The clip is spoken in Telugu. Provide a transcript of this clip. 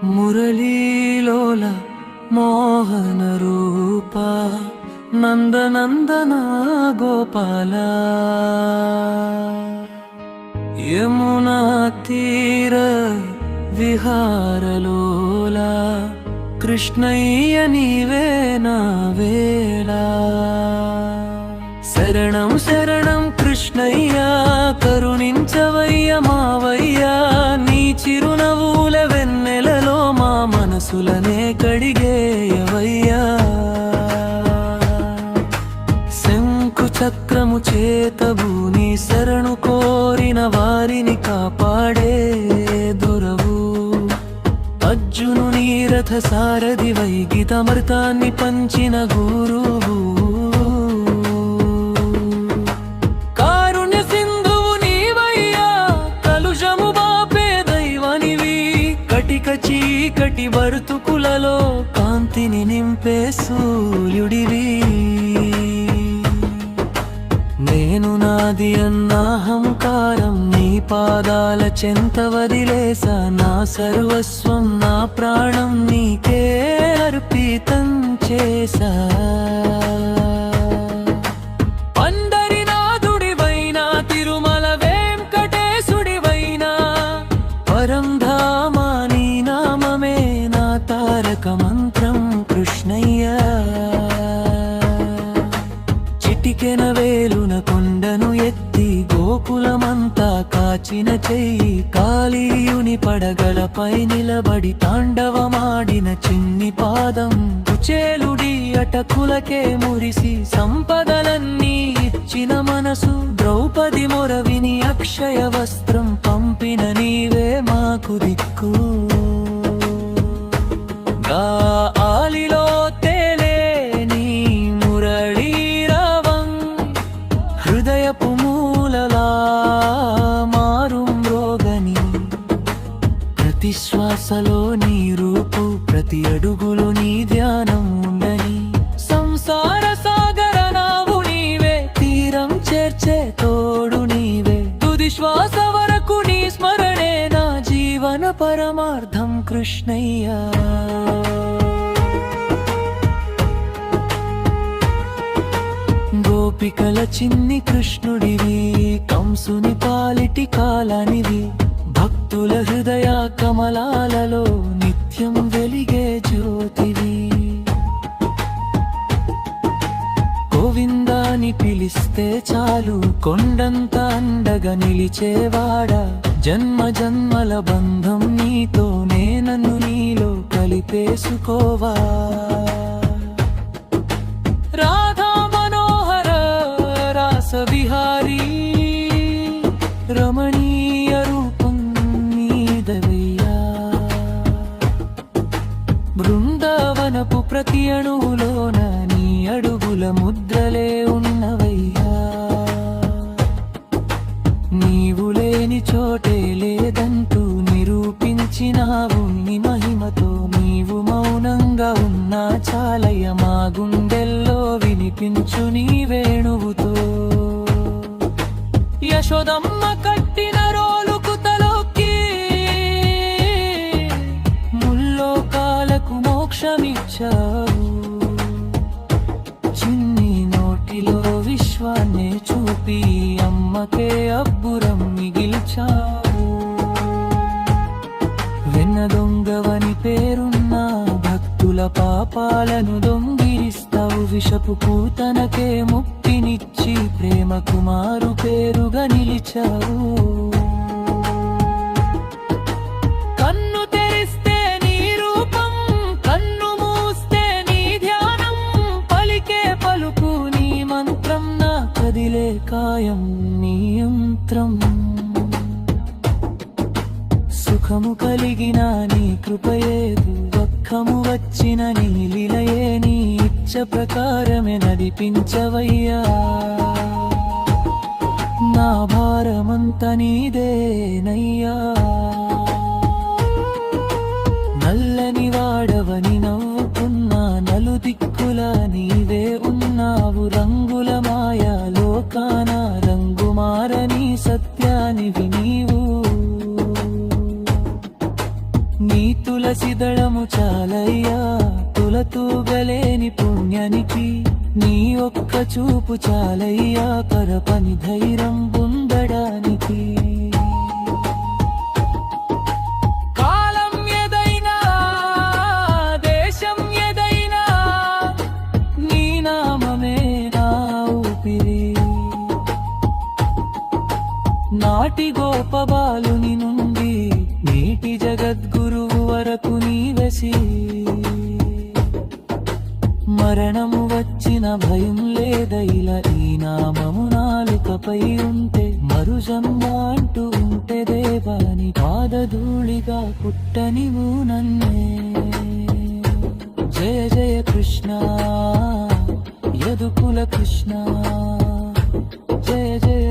మురళీలోల మోహన రూప నందనందన గోపాల యమునా తీర విహారలోల కృష్ణయ్య నీవే నా వేళ శరణం శరణం కృష్ణయ్య కరుణించవయ్య మావయ్య నీ చిరునవ్వుల వెన్నెలలో మా మనసులనే కడిగేయవయ్యా శంకు చక్రము చేతబూని శరణు కోరిన వారిని కాపాడే దొరవు అర్జును నీరథ సారథి వైగితమృతాన్ని పంచిన గురువు కారుణ్య సింధువు నీవయ్యా కలుషము బాపే దైవనివి కటిక చీకటి బరుతుకులలో కాంతిని నింపే సూర్యుడివి నేను నాది అన్న అహంకారం నీ పాదాల చెంత వదిలేసా నా సర్వస్వం నా ప్రాణం నీకే అర్పితం చేసా పండరినాథుడివైనా తిరుమల వెంకటేశుడివైనా పరంధామా నీ నామమే నా తారక మంత్రం కృష్ణయ్య చిటికెన వేలున కొండను ఎత్తి గోకులమంతా కాచిన చెయ్యి కాళీయుని పడగలపై నిలబడి తాండవమాడిన చిన్ని పాదం కుచేలుడి అటకులకే మురిసి సంపదలన్నీ ఇచ్చిన మనసు ద్రౌపది మొరవిని అక్షయ వస్త్రం పంపిన నీవే మాకు దిక్కు ఆలిలో తేలే నీ మురళీరవం హృదయపు మూలలా మారుం రోగని ప్రతి శ్వాసలో నీ రూపు ప్రతి అడుగులో నీ ధ్యానం ఉండని సంసార సాగర నావు నీవే తీరం చేర్చే తోడు నీవే తుది శ్వాస వరకు నీ స్మరణే నా జీవన పరమార్థం కృష్ణయ్య గోపికల చిన్ని కృష్ణుడివి కంసుని పాలిటి కాలానివి భక్తుల హృదయ కమలాలలో నిత్యం వెలిగే జ్యోతివి గోవిందాని పిలిస్తే చాలు కొండంత అండగా నిలిచేవాడా జన్మ జన్మల బంధం నీతోనే నన్ను నీలో కలిపేసుకోవా రాధా మనోహర రాస విహారీ రమణీయ రూపం నీదవయ్యా బృందావనపు ప్రతి అణువులోన నీ అడుగుల ముద్రలే ఉన్నవయ్యా నీవు లేని చోటే లేదంటూ నిరూపించినావు నీ మహిమతో నీవు మౌనంగా ఉన్నా చాలయ్య మా గుండెల్లో వినిపించు నీ వేణువుతో యశోదమ్మ కట్టిన రోలుకు తలొక్కి ముల్లోకాలకు మోక్షమిచ్చావు చిన్ని నోటిలో విశ్వాన్నే చూపి అమ్మకే అబ్బురం మిగిల్చావు వెన్న దొంగవని పేరున్న భక్తుల పాపాలను దొంగిలిస్తావు విషపు పూతనకే ముక్తినిచ్చి ప్రేమ కుమారు పేరుగా నిలిచావు కన్ను తెరిస్తే నీ రూపం కన్ను మూస్తే నీ ధ్యానం పలికే పలుకు నీ మంత్రం నా కదిలే కాయం నీ యంత్రం సుఖము కలిగిన నీ కృపయేదు దుఃఖము వచ్చిన నీ లీలయే నీ ఇచ్చ ప్రకారమే నడిపించవయ్యా నా భారమంత నీదేనయ్యా నల్లని వాడవని నవ్వుకున్నా నలు దిక్కుల నీవే ఉన్నావు రంగుల మాయా లోకాన రంగు మారని సత్యానివి నీవు నీ తులసి దళము చాలయ్యా తులతూగలేని పుణ్యానికి నీ ఒక్క చూపు చాలయ్యా కరపని ధైర్యం పొందడానికి కాలం ఏదైనా దేశం ఏదైనా నీ నామమే నా ఊపిరి నాటి గోప బాలుని నుండి నీటి జగద్గురువు వరకు నీవసి మరణము వచ్చిన భయం లేదైలా ఈ నామము నాలుకపై ఉంటే మరు జన్మ అంటూ ఉంటే దేవాని పాదధూళిగా పుట్టనివు నన్నే జయ జయ కృష్ణ యదుకుల కృష్ణ జయ జయ